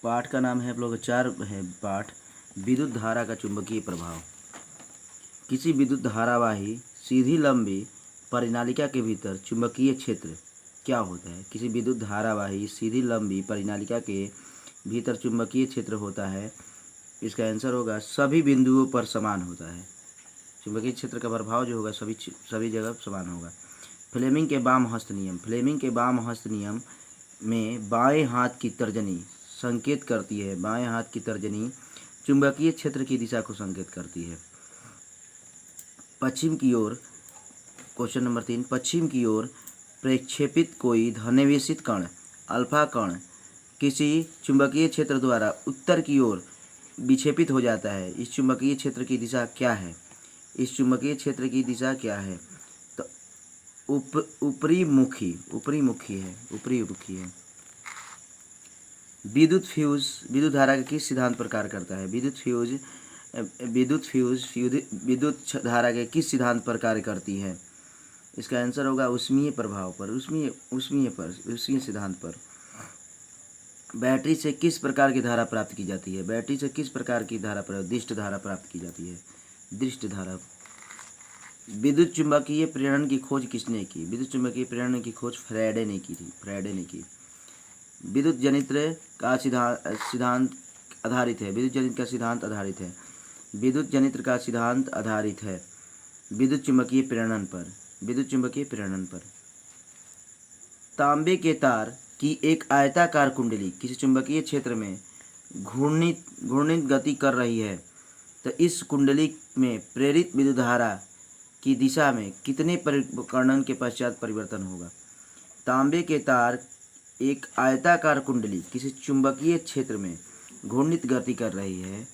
पाठ का नाम है आप लोग 4 है पाठ, विद्युत धारा का चुंबकीय प्रभाव। किसी विद्युत धारावाही सीधी लंबी परिनालिका के भीतर चुंबकीय क्षेत्र क्या होता है? किसी विद्युत धारावाही सीधी लंबी परिनालिका के भीतर चुंबकीय क्षेत्र होता है। इसका आंसर होगा सभी बिंदुओं पर समान होता है। चुंबकीय क्षेत्र का प्रभाव जो होगा सभी जगह समान होगा। फ्लेमिंग के वाम हस्त नियम। फ्लेमिंग के वाम हस्त नियम में बाएं हाथ की तर्जनी संकेत करती है। बाएं हाथ की तर्जनी चुंबकीय क्षेत्र की दिशा को संकेत करती है। पश्चिम की ओर, क्वेश्चन नंबर 3, पश्चिम की ओर प्रक्षेपित कोई धनावेशित कण अल्फा कण किसी चुंबकीय क्षेत्र द्वारा उत्तर की ओर विक्षेपित हो जाता है। इस चुंबकीय क्षेत्र की दिशा क्या है? इस चुंबकीय क्षेत्र की दिशा क्या है? तो ऊपरी मुखी है। विद्युत फ्यूज विद्युत धारा के किस सिद्धांत पर कार्य करता है? विद्युत धारा के किस सिद्धांत पर कार्य करती है? इसका आंसर होगा ऊष्मीय प्रभाव पर, ऊष्मीय सिद्धांत पर। बैटरी से किस प्रकार की धारा प्राप्त की जाती है? बैटरी से किस प्रकार की धारा दृष्ट धारा प्राप्त की जाती है? दृष्ट धारा। विद्युत चुंबकीय प्रेरण की खोज किसने की? विद्युत चुंबकीय प्रेरण की खोज फ्राडे ने की। विद्युत जनित्र का सिद्धांत आधारित है। विद्युत जनित्र का सिद्धांत आधारित है विद्युत चुंबकीय प्रेरण पर। तांबे के तार की एक आयताकार कुंडली किसी चुंबकीय क्षेत्र में घूर्णित गति कर रही है, तो इस कुंडली में प्रेरित विद्युत धारा की दिशा में कितने परिकर्णन के पश्चात परिवर्तन होगा? तांबे के तार एक आयताकार कुंडली किसी चुंबकीय क्षेत्र में घूर्णित गति कर रही है,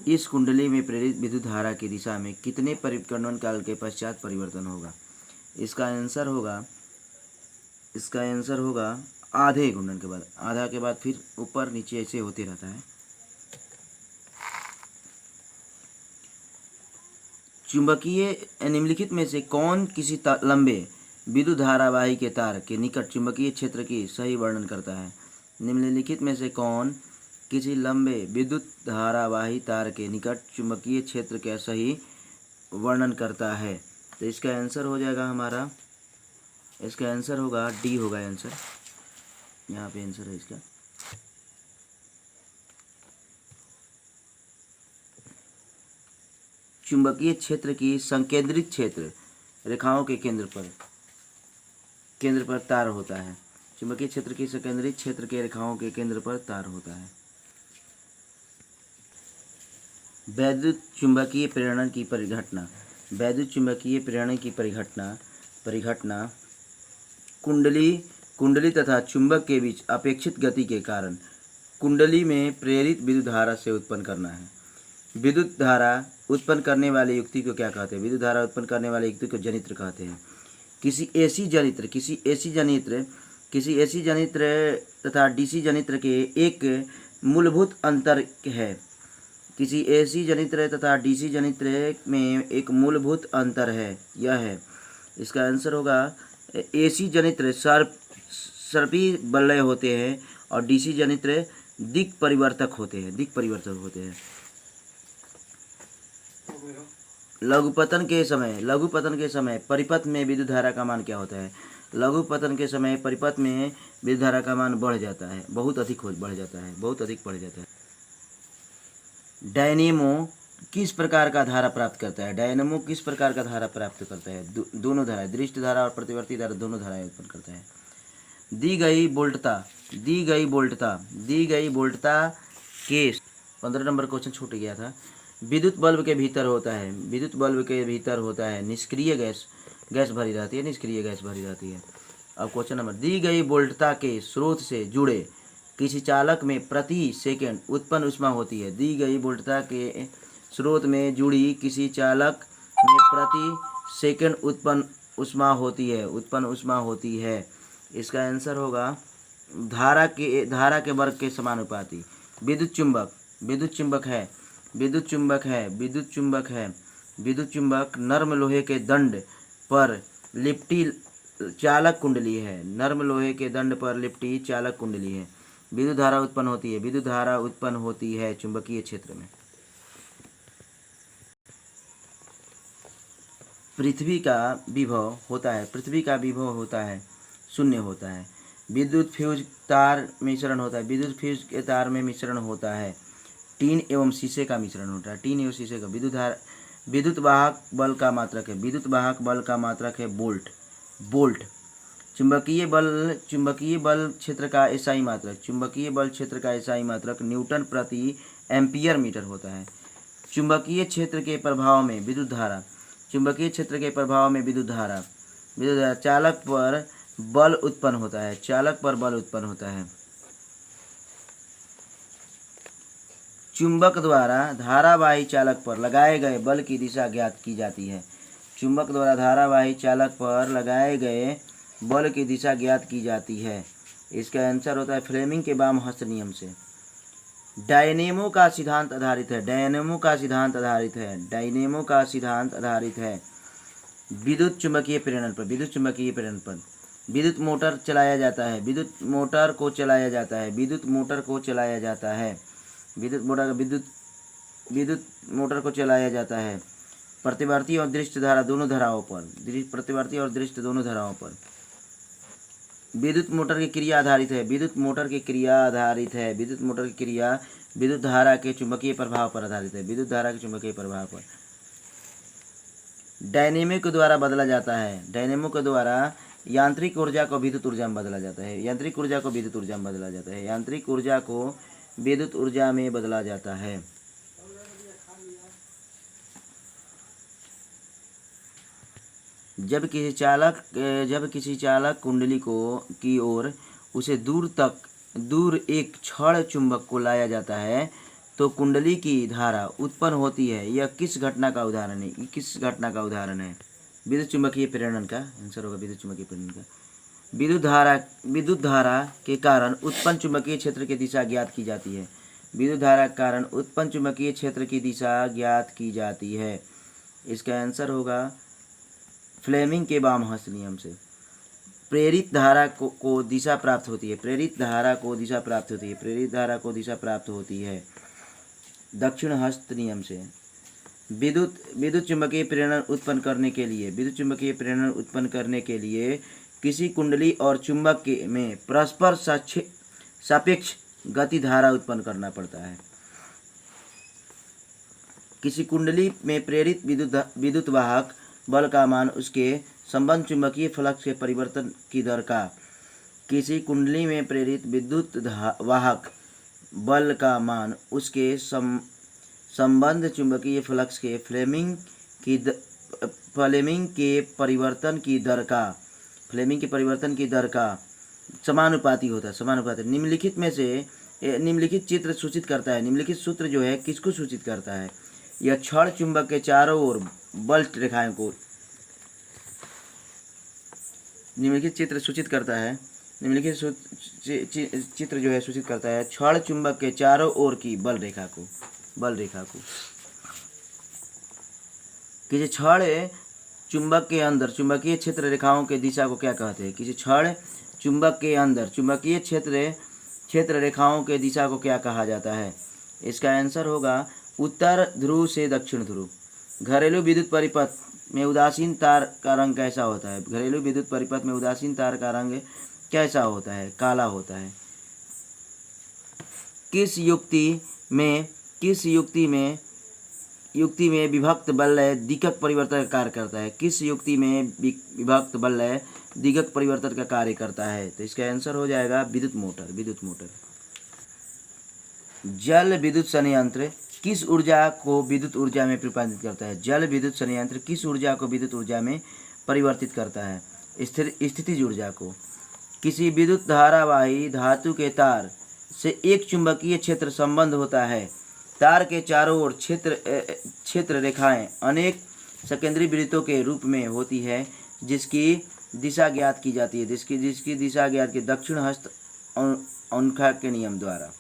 इस कुंडली में प्रेरित विद्युत धारा की दिशा में कितने परिकर्णन काल के पश्चात परिवर्तन होगा? इसका आंसर होगा आधे घूर्णन के बाद। आधा के बाद फिर ऊपर नीचे ऐसे होते रहता है। चुंबकीय निम्नलिखित में से कौन किसी लंबे विद्युत धारावाही के तार के निकट चुंबकीय क्षेत्र की सही वर्णन करता है? निम्नलिखित में से कौन किसी लंबे विद्युत धारावाही तार के निकट चुंबकीय क्षेत्र का सही वर्णन करता है? तो इसका आंसर हो जाएगा इसका आंसर होगा डी होगा आंसर। यहाँ पे आंसर है इसका। चुंबकीय क्षेत्र की संकेंद्रित क्षेत्र रेखाओं के केंद्र पर तार होता है। चुंबकीय क्षेत्र की संकेंद्रित क्षेत्र के रेखाओं के केंद्र पर तार होता है। वैद्युत चुंबकीय प्रेरण की परिघटना। वैद्युत चुंबकीय प्रेरण की परिघटना कुंडली तथा चुंबक के बीच अपेक्षित गति के कारण कुंडली में प्रेरित विद्युत धारा से उत्पन्न करना है। विद्युत धारा उत्पन्न करने वाले युक्ति को क्या कहते हैं? विद्युत धारा उत्पन्न करने वाले युक्ति को जनित्र कहते हैं। किसी एसी जनित्र तथा डीसी जनित्र के एक मूलभूत अंतर है। किसी एसी जनित्र तथा डीसी जनित्र में एक मूलभूत अंतर है, यह है। इसका आंसर होगा एसी जनित्र सर्पी बल्ले होते हैं और डीसी जनित्र दिक् परिवर्तक होते हैं। लघुपतन के समय परिपथ में विद्युत धारा का मान क्या होता है? लघुपतन के समय परिपथ में विद्युत धारा का मान बढ़ जाता है, बहुत अधिक बढ़ जाता है। डायनेमो किस प्रकार का धारा प्राप्त करता है? दोनों धारा, दृष्ट धारा और प्रतिवर्ती धारा, दोनों धाराएं उत्पन्न करता है। दी गई वोल्टता के 15 नंबर क्वेश्चन छूट गया था। विद्युत बल्ब के भीतर होता है निष्क्रिय गैस भरी रहती है। अब क्वेश्चन नंबर, दी गई वोल्टता के स्रोत से जुड़े किसी चालक में प्रति सेकंड उत्पन्न ऊष्मा होती है। दी गई वोल्टता के स्रोत में जुड़ी किसी चालक में प्रति सेकंड उत्पन्न ऊष्मा होती है। इसका आंसर होगा धारा के वर्ग के समानुपाती। विद्युत चुंबक नर्म लोहे के दंड पर लिपटी चालक कुंडली है। विद्युत धारा उत्पन्न होती है, विद्युत धारा उत्पन्न होती है चुंबकीय क्षेत्र में। पृथ्वी का विभव होता है, पृथ्वी का विभव होता है शून्य होता है। विद्युत फ्यूज तार मिश्रण होता है, विद्युत फ्यूज के तार में मिश्रण होता है। टीन एवं शीशे का मिश्रण होता है, टीन एवं शीशे का। विद्युत वाहक बल का मात्रक है, विद्युत वाहक बल का मात्रक है वोल्ट। चुंबकीय बल क्षेत्र का एसआई मात्रक, चुंबकीय बल क्षेत्र का एसआई मात्रक न्यूटन प्रति एम्पियर मीटर होता है। चुंबकीय क्षेत्र के प्रभाव में विद्युत धारा, चुंबकीय क्षेत्र के प्रभाव में विद्युत धारा चालक पर बल उत्पन्न होता है, चालक पर बल उत्पन्न होता है। चुंबक द्वारा धारावाही चालक पर लगाए गए बल की दिशा ज्ञात की जाती है। चुंबक द्वारा धारावाही चालक पर लगाए गए बल की दिशा ज्ञात की जाती है। इसका आंसर होता है फ्लेमिंग के वाम हस्त नियम से। डायनेमो का सिद्धांत आधारित है, डायनेमो का सिद्धांत आधारित है, डायनेमो का सिद्धांत आधारित है विद्युत चुंबकीय प्रेरण पर, विद्युत चुंबकीय प्रेरण पर। विद्युत मोटर चलाया जाता है, विद्युत मोटर को चलाया जाता है, विद्युत मोटर को चलाया जाता है, विद्युत मोटर को चलाया जाता है प्रतिवर्ती और दृष्ट धारा दोनों धाराओं पर, प्रतिवर्ती और दृष्ट दोनों धाराओं पर। विद्युत मोटर की क्रिया आधारित है, विद्युत मोटर की क्रिया आधारित है, विद्युत मोटर की क्रिया विद्युत धारा के चुंबकीय प्रभाव पर आधारित है, विद्युत धारा के चुंबकीय प्रभाव पर। डायनेमो के द्वारा बदला जाता है, डायनेमो के द्वारा यांत्रिक ऊर्जा को विद्युत ऊर्जा में बदला जाता है, यांत्रिक ऊर्जा को विद्युत ऊर्जा में बदला जाता है, यांत्रिक ऊर्जा को विद्युत ऊर्जा में बदला जाता है। जब किसी चालक कुंडली की ओर उसे दूर एक क्षण चुंबक को लाया जाता है तो कुंडली की धारा उत्पन्न होती है। यह किस घटना का उदाहरण है? किस घटना का उदाहरण है? विद्युत चुंबकीय प्रेरण का आंसर होगा विद्युत चुंबकीय प्रेरण का। विद्युत धारा के कारण उत्पन्न चुंबकीय क्षेत्र की दिशा ज्ञात की जाती है, विद्युत धारा के कारण उत्पन्न चुंबकीय क्षेत्र की दिशा ज्ञात की जाती है। इसका आंसर होगा फ्लेमिंग के वाम हस्त नियम से। प्रेरित धारा को दिशा प्राप्त होती है, प्रेरित धारा को दिशा प्राप्त होती है, प्रेरित धारा को दिशा प्राप्त होती है दक्षिण हस्त नियम से। विद्युत चुंबकीय प्रेरण उत्पन्न करने के लिए, विद्युत चुंबकीय प्रेरण उत्पन्न करने के लिए किसी कुंडली और चुंबक में परस्पर सापेक्ष गति धारा उत्पन्न करना पड़ता है। किसी कुंडली में प्रेरित विद्युत वाहक बल का मान उसके संबंध चुंबकीय फ्लक्स के परिवर्तन की दर का, किसी कुंडली में प्रेरित विद्युत वाहक बल का मान उसके संबंध चुंबकीय फ्लक्स के फ्लेमिंग के परिवर्तन की दर का, फ्लेमिंग के परिवर्तन की दर का समानुपाती होता है, समानुपाती। निम्नलिखित चित्र सूचित करता है, निम्नलिखित सूत्र जो है किसको सूचित करता है? यह क्षण चुंबक के चारों ओर बल रेखाएं को, निम्नलिखित चित्र सूचित करता है, निम्नलिखित चित्र जो है सूचित करता है क्षण चुंबक के चारों ओर की बल रेखा को। किसी क्षण चुंबक के अंदर चुंबकीय क्षेत्र रेखाओं के दिशा को क्या कहते हैं? किसी क्षण चुंबक के अंदर चुंबकीय क्षेत्र रेखाओं के दिशा को क्या कहा जाता है? इसका आंसर होगा उत्तर ध्रुव से दक्षिण ध्रुव। घरेलू विद्युत परिपथ में उदासीन तार का रंग कैसा होता है? घरेलू विद्युत परिपथ में उदासीन तार का रंग कैसा होता है? काला होता है। किस युक्ति में विभक्त बलय दिक्क परिवर्तन का कार्य करता है? किस युक्ति में विभक्त बलय दिक्क परिवर्तन का कार्य करता है? तो इसका आंसर हो जाएगा विद्युत मोटर। जल विद्युत संयंत्र किस ऊर्जा को विद्युत ऊर्जा में परिवर्तित करता है? जल विद्युत संयंत्र किस ऊर्जा को विद्युत ऊर्जा में परिवर्तित करता है? स्थितिज ऊर्जा को। किसी विद्युत धारावाही धातु के तार से एक चुंबकीय क्षेत्र संबंध होता है। तार के चारों ओर क्षेत्र रेखाएं अनेक सकेंद्रीय वृत्तों के रूप में होती है जिसकी दिशा ज्ञात की जाती है, जिसकी दिशा ज्ञात की दक्षिण हस्त अंखा के नियम द्वारा।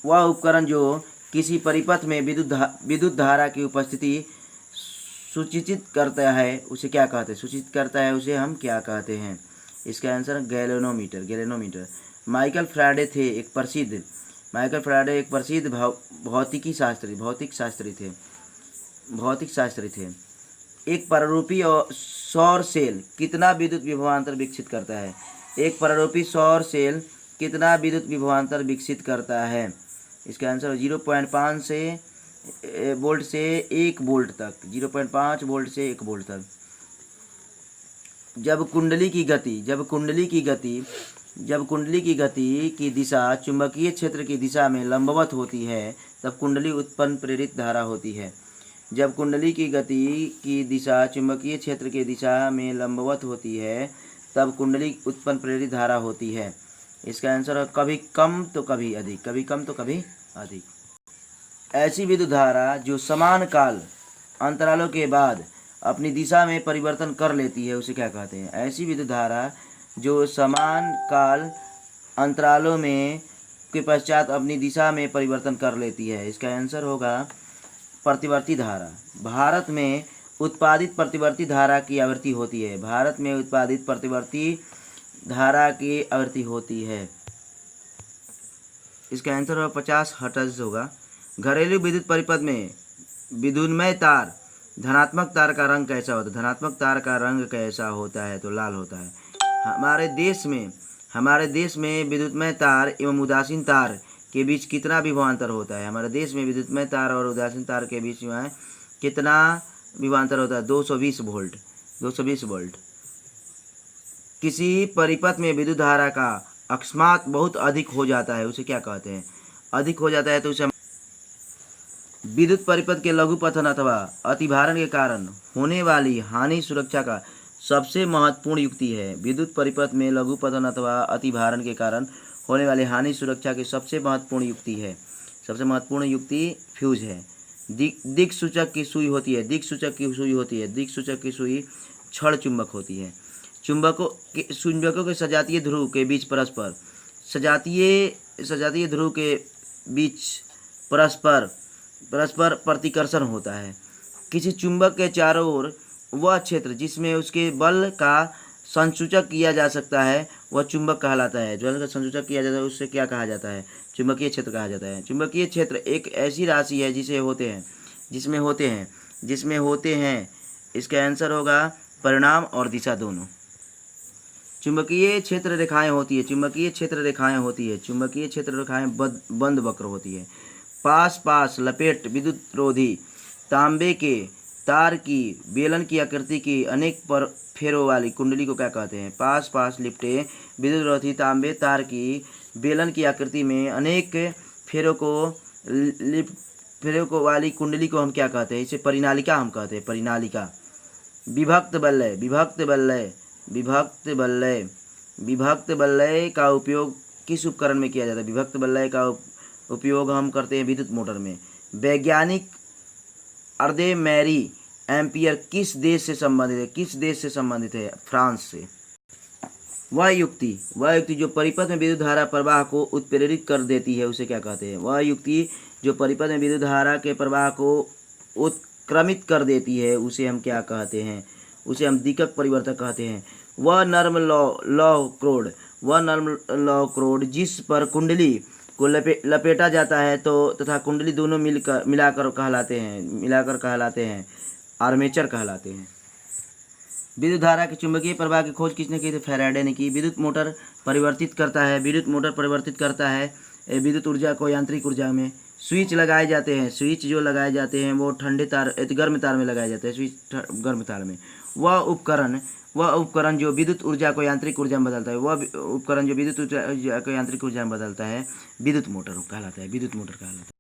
वह उपकरण जो किसी परिपथ में विद्युत धारा की उपस्थिति सूचित करता है उसे क्या कहते हैं? सूचित करता है उसे हम क्या कहते हैं? इसका आंसर गैलेनोमीटर। माइकल फैराडे थे एक प्रसिद्ध भौतिक शास्त्री थे। एक प्रारूपी और सौर सेल कितना विद्युत विभवांतर विकसित करता है? एक प्रारूपी सौर सेल कितना विद्युत विभवांतर विकसित करता है? इसका आंसर 0.5 वोल्ट से 1 वोल्ट तक, 0.5 वोल्ट से 1 वोल्ट तक। जब कुंडली की गति की दिशा चुंबकीय क्षेत्र की दिशा में लंबवत होती है तब कुंडली उत्पन्न प्रेरित धारा होती है। जब कुंडली की गति की दिशा चुंबकीय क्षेत्र की दिशा में लंबवत होती है तब कुंडली उत्पन्न प्रेरित धारा होती है। इसका आंसर है कभी कम तो कभी अधिक। ऐसी विद्युत धारा जो समान काल अंतरालों के बाद अपनी दिशा में परिवर्तन कर लेती है उसे क्या कहते हैं? ऐसी विद्युत धारा जो समान काल अंतरालों में के पश्चात अपनी दिशा में परिवर्तन कर लेती है। इसका आंसर होगा प्रतिवर्ती धारा। भारत में उत्पादित प्रतिवर्ती धारा की आवृत्ति होती है। इसका आंसर 50 हर्ट्ज होगा। घरेलू विद्युत परिपथ में विद्युन्मय तार धनात्मक तार का रंग कैसा होता है? धनात्मक तार का रंग कैसा होता है? तो लाल होता है। हमारे देश में विद्युतमय तार एवं उदासीन तार के बीच कितना विभवांतर होता है? हमारे देश में विद्युतमय तार और उदासीन तार के बीच में कितना विभवांतर होता है? 220 वोल्ट। किसी परिपथ में विद्युत धारा का अकस्मात बहुत अधिक हो जाता है उसे क्या कहते हैं? अधिक हो जाता है तो उसे विद्युत परिपथ के लघुपतन अथवा अतिभारण के कारण होने वाली हानि सुरक्षा का सबसे महत्वपूर्ण युक्ति है। विद्युत परिपथ में लघुपतन अथवा अतिभारण के कारण होने वाली हानि सुरक्षा की सबसे महत्वपूर्ण युक्ति फ्यूज है। दिक् सूचक की सुई होती है। दिक्सूचक की सुई क्षण चुंबक होती है। चुंबकों के सजातीय ध्रुव के बीच परस्पर प्रतिकर्षण होता है। किसी चुंबक के चारों ओर वह क्षेत्र जिसमें उसके बल का संसूचक किया जा सकता है वह चुंबक कहलाता है। बल का संसूचक किया जाता है उससे क्या कहा जाता है? चुंबकीय क्षेत्र कहा जाता है। चुंबकीय क्षेत्र एक ऐसी राशि है जिसमें होते हैं। इसका आंसर होगा परिणाम और दिशा दोनों। चुंबकीय क्षेत्र रेखाएं होती है। चुंबकीय क्षेत्र रेखाएं बंद वक्र होती है। पास लपेट विद्युत रोधी तांबे के तार की बेलन की आकृति की अनेक फेरों वाली कुंडली को क्या कहते हैं? पास लिपटे विद्युत रोधी तांबे तार की बेलन की आकृति में अनेक फेरों को वाली कुंडली को हम क्या कहते हैं? इसे परिनालिका हम कहते हैं। परिनालिका। विभक्त बल्लय का उपयोग किस उपकरण में किया जाता है? विभक्त बल्लय का उपयोग हम करते हैं विद्युत मोटर में। वैज्ञानिक अर्दे मैरी एम्पियर किस देश से संबंधित है? फ्रांस से। वह युक्ति जो परिपथ में विद्युत धारा प्रवाह को उत्प्रेरित कर देती है उसे क्या कहते हैं? वह युक्ति जो परिपथ में विद्युत धारा के प्रवाह को उत्क्रमित कर देती है उसे हम क्या कहते हैं? उसे हम दिक्कत परिवर्तक कहते हैं। वह नर्म लौ क्रोड जिस पर कुंडली को लपेटा जाता है तथा कुंडली दोनों मिलाकर कहलाते हैं आर्मेचर कहलाते हैं। विद्युत धारा के चुंबकीय प्रवाह की खोज किसने की थी? फैराडे ने की। विद्युत मोटर परिवर्तित करता है विद्युत ऊर्जा को यांत्रिक ऊर्जा में। स्विच लगाए जाते हैं वो गर्म तार में लगाए जाते हैं। स्विच गर्म तार में। वह उपकरण जो विद्युत ऊर्जा को यांत्रिक ऊर्जा में बदलता है विद्युत मोटर कहलाता है।